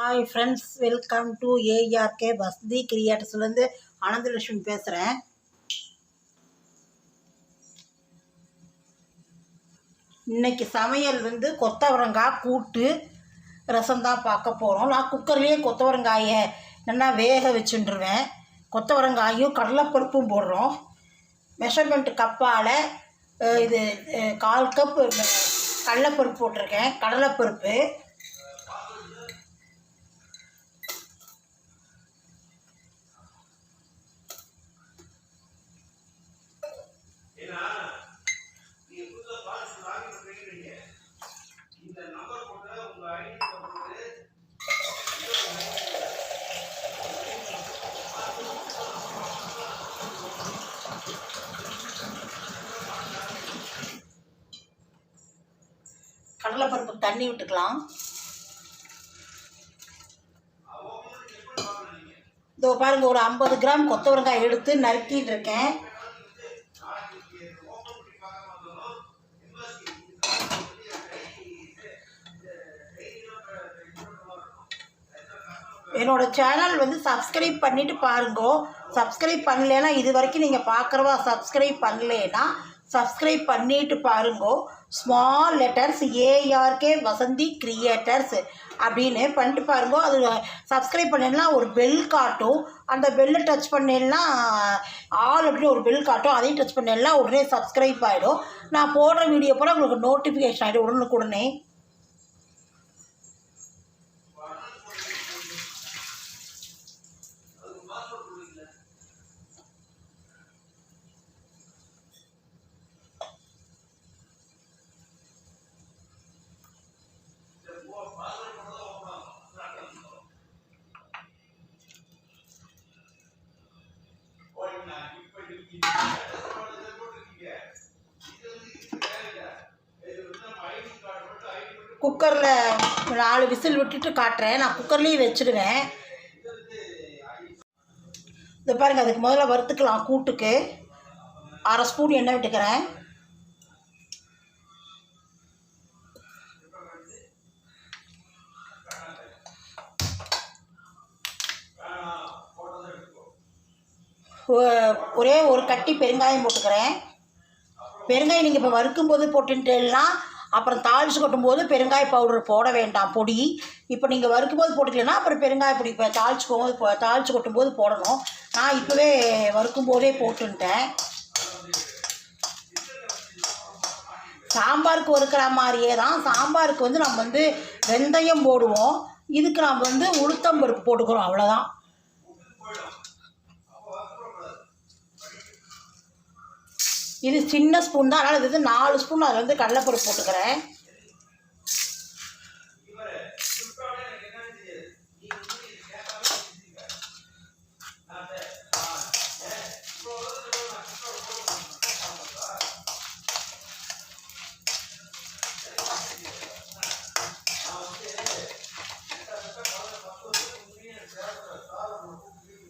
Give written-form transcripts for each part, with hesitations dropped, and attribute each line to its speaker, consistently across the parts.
Speaker 1: Hi friends, welcome to ARK Vasanthi கிரியேட்டர்ஸ்லேருந்து ஆனந்தலட்சுமி பேசுகிறேன். இன்றைக்கி சமையல் கொத்தவரங்காய் கூட்டு ரசம் தான் பார்க்க போகிறோம். நான் குக்கர்லேயே கொத்தவரங்காயை நல்லா வேக வச்சுட்டுருவேன். கொத்தவரங்காயும் கடலைப்பருப்பும் போடுறோம். மெஷர்மெண்ட் கப்பால் இது 1/4 கப் கடலைப்பருப்பு போட்டிருக்கேன். கடலைப்பருப்பு கடலைப்பருப்பு தண்ணி விட்டுக்கலாம். இதோ பாருங்க, ஒரு 50 கிராம் கொத்தவரங்காய் எடுத்து நறுக்கிட்டு இருக்கேன். என்னோட சேனல் சப்ஸ்கிரைப் பண்ணிவிட்டு பாருங்கோ. சப்ஸ்கிரைப் பண்ணலைன்னா, இது வரைக்கும் நீங்கள் பார்க்குறவா சப்ஸ்கிரைப் பண்ணலைன்னா சப்ஸ்கிரைப் பண்ணிட்டு பாருங்கோ. Small letters ARK Vasanthi creators அப்படின்னு பண்ணிட்டு பாருங்கோ. அது சப்ஸ்கிரைப் பண்ணிடனா ஒரு பெல் காட்டும். அந்த பெல்லை டச் பண்ணிடனா ஆல் அப்படின்னு ஒரு பெல் காட்டும். அதையும் டச் பண்ணிடனா உடனே சப்ஸ்கிரைப் ஆகிடும். நான் போடுற வீடியோ போல் உங்களுக்கு நோட்டிஃபிகேஷன் ஆகிடும் உடனுக்குடனே. குக்கரில் 4 விசில் விட்டுட்டு காட்டுறேன். நான் குக்கர்லேயும் வச்சுடுவேன். இதை பாருங்கள், அதுக்கு முதல்ல வறுத்துக்கலாம். கூட்டுக்கு 1/2 ஸ்பூன் எண்ணெய் விட்டுக்கிறேன். ஒரே ஒரு கட்டி பெருங்காயம் போட்டுக்கிறேன். பெருங்காயம் நீங்கள் இப்போ வறுக்கும்போது போட்டுட்டேன்னா அப்புறம் தாளித்து கொட்டும்போது பெருங்காய பவுடர் போட வேண்டாம், பொடி. இப்போ நீங்கள் வறுக்கும்போது போட்டுக்கலன்னா அப்புறம் பெருங்காய பொடி இப்போ தாளித்து கொட்டும்போது போடணும். நான் இப்போவே வறுக்கும்போதே போட்டுட்டேன். சாம்பாருக்கு வறுக்கிற மாதிரியே தான். சாம்பாருக்கு நம்ம வெந்தயம் போடுவோம். இதுக்கு நம்ம உளுத்தம்பருப்பு போட்டுக்கிறோம், அவ்வளோதான். இது சின்ன ஸ்பூன் தான், அதனால் இது 4 ஸ்பூன் அதில் கடலைப்பருப்பு போட்டுக்கிறேன்.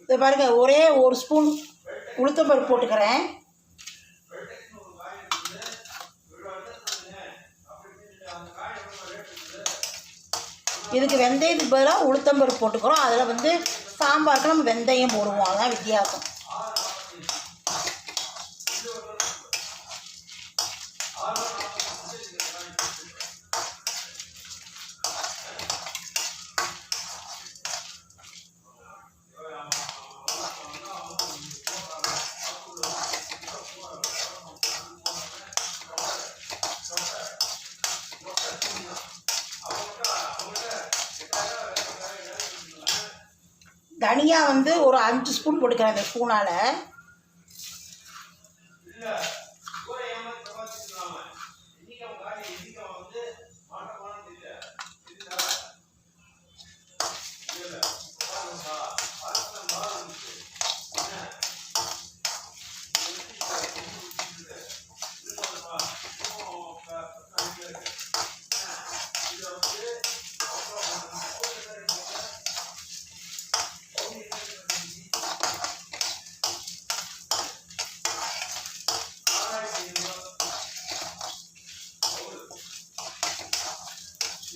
Speaker 1: இது பாருங்க, ஒரே ஒரு ஸ்பூன் உளுத்தம்பருப்பு போட்டுக்கிறேன். இதுக்கு வெந்தயத்துக்கு பதிலாக உளுத்தம்பருப்பு போட்டுக்கிறோம். அதில் சாம்பாருக்கு நம்ம வெந்தயம் போடுவோம், அதான் வித்தியாசம். தனியா ஒரு 5 ஸ்பூன் போட்டுக்கிறேன் இந்த ஸ்பூனால்.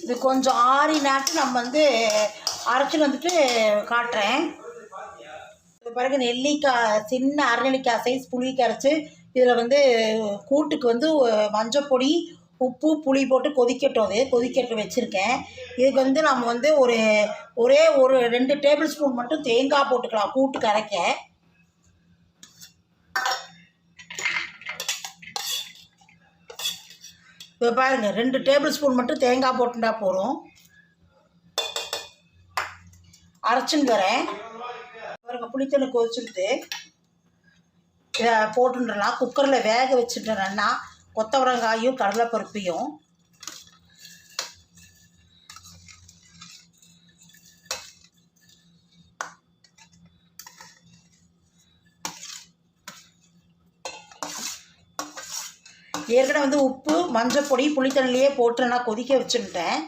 Speaker 1: இது கொஞ்சம் ஆறினாட்டு நம்ம அரைச்சிட்டு வந்துட்டு காட்டுறேன். பிறகு நெல்லிக்காய் சின்ன அரைநெல்லிக்காய் சைஸ் புளி கரைச்சி இதில் வந்து கூட்டுக்கு வந்து மஞ்சப்பொடி உப்பு புளி போட்டு கொதிக்கட்டும். அது கொதிக்கட்டு வச்சுருக்கேன். இதுக்கு வந்து நம்ம வந்து ஒரே ஒரு 2 டேபிள் ஸ்பூன் மட்டும் தேங்காய் போட்டுக்கலாம் கூட்டுக்கு அரைக்க. இப்போ பாருங்கள் 2 டேபிள் ஸ்பூன் மட்டும் தேங்காய் போட்டுட்டா போகிறோம். அரைச்சுன்னு வரேன். பாருங்கள் புளித்தண்ணி கொதிச்சுட்டு இதை போட்டுடலாம். குக்கரில் வேக வச்சுட்டேன்னா கொத்தவரங்காயும் கடலைப்பருப்பையும் ஏற்கனவே வந்து உப்பு மஞ்சப்பொடி புளித்தண்ணிலேயே போட்டு நான் கொதிக்க வச்சுட்டேன்.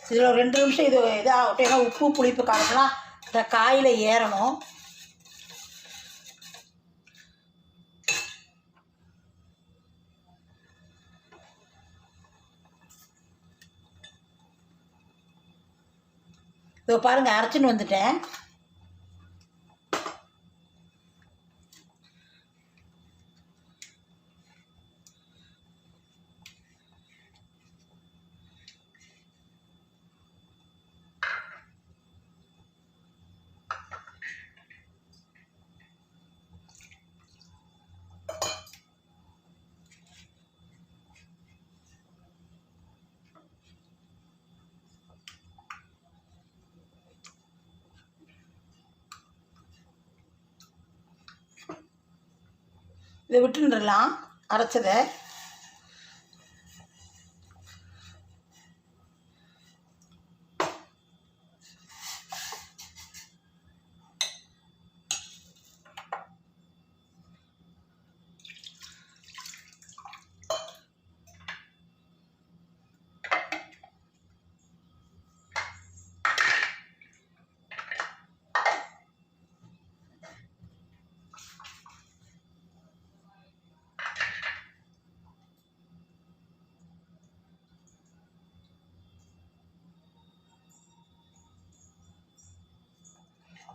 Speaker 1: இதில் ஒரு 2 நிமிஷம் இதாகட்டும். ஏன்னா உப்பு புளிப்பு காரம்லாம் இந்த காயில் ஏறணும். இதோ பாருங்கள் அரைச்சின்னு வந்துட்டேன். இதை விட்டுடலாம் அரைச்சதை.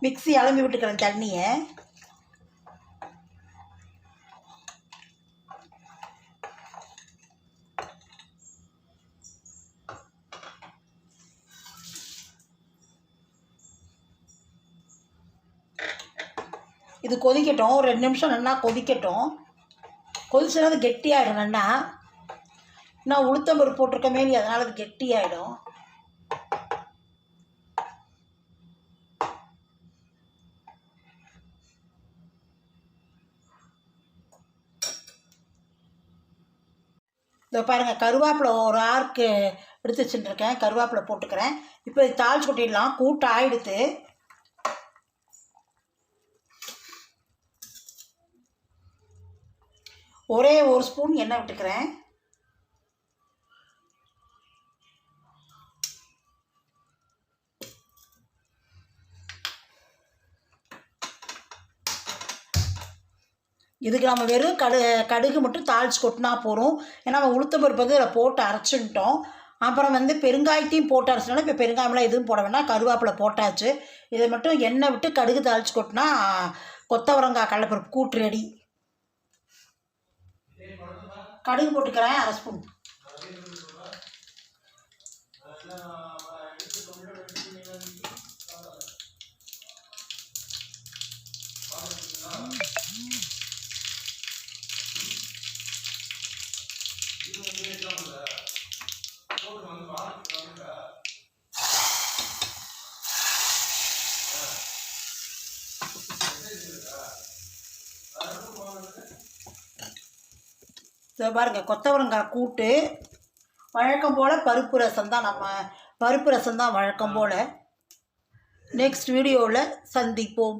Speaker 1: மிக்ஸி அலம்பி விட்டுக்கிறேன் தண்ணியை. இது கொதிக்கட்டும். 2 நிமிஷம் நல்லா கொதிக்கட்டும். கொதிச்சுனா அது கெட்டியாகிடும். நல்லா நான் உளுத்தம்பருப்பு போட்டிருக்க மாரி அதனால் அது கெட்டியாகிடும். இதோ பாருங்கள் கருவேப்பிலை ஒரு ஆர்க்கு எடுத்து வச்சுட்டுருக்கேன். கருவேப்பிலை போட்டுக்கிறேன். இப்போ இது தாளிச்சு கொட்டிடலாம். கூட்டு ஆயிடுத்து. ஒரே ஒரு ஸ்பூன் எண்ணெய் விட்டுக்கிறேன். இதுக்கு நம்ம வெறும் கடுகு மட்டும் தாளித்து கொட்டினா போகிறோம். ஏன்னா நம்ம உளுத்தம்பருப்பு வந்து இதில் போட்டு அரைச்சிட்டோம். அப்புறம் வந்து பெருங்காயத்தையும் போட்டு அரைச்சினாலும் இப்போ பெருங்காயம்லாம் எதுவும் போட வேணாம். கருவேப்பிலை போட்டாச்சு. இதை மட்டும் எண்ணெய் விட்டு கடுகு தாளித்து கொட்டினா கொத்தவரங்காய் கடலைப்பருப்பு கூட்டு ரெடி. கடுகு போட்டுக்கிறேன் 1/2 ஸ்பூன். பாருங்கள் கொத்தவரங்காய் கூட்டு வழக்கம் போல் பருப்பு ரசம் தான். நம்ம பருப்பு ரசம் தான் வழக்கம் போல். நெக்ஸ்ட் வீடியோவில் சந்திப்போம்.